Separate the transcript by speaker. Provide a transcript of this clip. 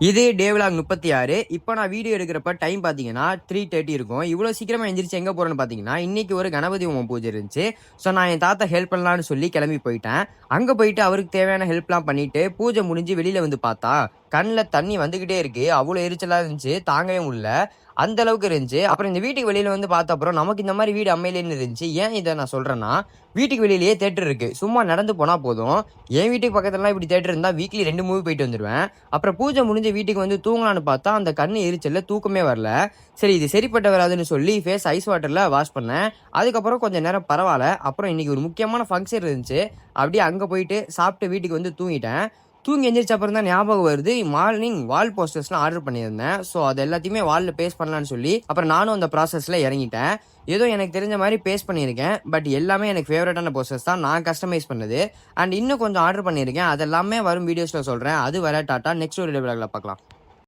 Speaker 1: இது டே விலாக் 36. இப்போ நான் வீடியோ எடுக்கிறப்ப டைம் பார்த்தீங்கன்னா 3:30 இருக்கும். இவ்வளோ சீக்கிரமா எந்திரிச்சு எங்கே போறேன்னு பார்த்தீங்கன்னா, இன்னைக்கு ஒரு கணபதி ஹோமம் பூஜை இருந்துச்சு. ஸோ நான் என் தாத்தா ஹெல்ப் பண்ணலான்னு சொல்லி கிளம்பி போயிட்டேன். அங்கே போயிட்டு அவருக்கு தேவையான ஹெல்ப்லாம் பண்ணிட்டு பூஜை முடிஞ்சு வெளியில வந்து பார்த்தா கண்ணில் தண்ணி வந்துகிட்டே இருக்கு. அவ்வளோ எரிச்சலா இருந்துச்சு, தாங்கவே முடியல. அந்த அளவுக்கு இருந்துச்சு. அப்புறம் இந்த வீட்டுக்கு வெளியில வந்து பார்த்த அப்புறம் நமக்கு இந்த மாதிரி வீடு அமையலேன்னு இருந்துச்சு. ஏன் இதை நான் சொல்றேன்னா, வீட்டுக்கு வெளியிலேயே தேட்டர் இருக்கு. சும்மா நடந்து போனா போதும். என் வீட்டுக்கு பக்கத்துலலாம் இப்படி தேட்டர் இருந்தா வீக்லி 2 மூவி போயிட்டு வந்துருவேன். அப்புறம் பூஜை முடிஞ்ச வீட்டுக்கு வந்து தூங்கலான்னு பார்த்தா அந்த கண்ணு எரிச்சல்ல தூக்கமே வரல. சரி இது சரிப்பட்டு வராதுன்னு சொல்லி ஃபேஸ் ஐஸ் வாட்டர்ல வாஷ் பண்ணேன். அதுக்கப்புறம் கொஞ்சம் நேரம் பரவாயில்ல. அப்புறம் இன்னைக்கு ஒரு முக்கியமான ஃபங்க்ஷன் இருந்துச்சு. அப்படியே அங்க போயிட்டு சாப்பிட்டு வீட்டுக்கு வந்து தூங்கிட்டேன். தூங்கி எந்திரிச்ச அப்புறம் தான் ஞாபகம் வருது, மார்னிங் வால் போஸ்டர்ஸ்லாம் ஆர்டர் பண்ணியிருந்தேன். ஸோ அது எல்லாத்தையுமே வாலில் பேஸ்ட் பண்ணலான்னு சொல்லி அப்புறம் நானும் அந்த ப்ராசஸில் இறங்கிட்டேன். ஏதோ எனக்கு தெரிஞ்ச மாதிரி பேஸ்ட் பண்ணியிருக்கேன். பட் எல்லாமே எனக்கு ஃபேவரட்டான போஸ்டர்ஸ் தான், நான் கஸ்டமைஸ் பண்ணது. அண்ட் இன்னும் கொஞ்சம் ஆர்டர் பண்ணியிருக்கேன். அதெல்லாமே வரும் வீடியோஸில் சொல்கிறேன். அது வர டாட்டா. நெக்ஸ்ட் ஒரு வீடியோவில் பார்க்கலாம்.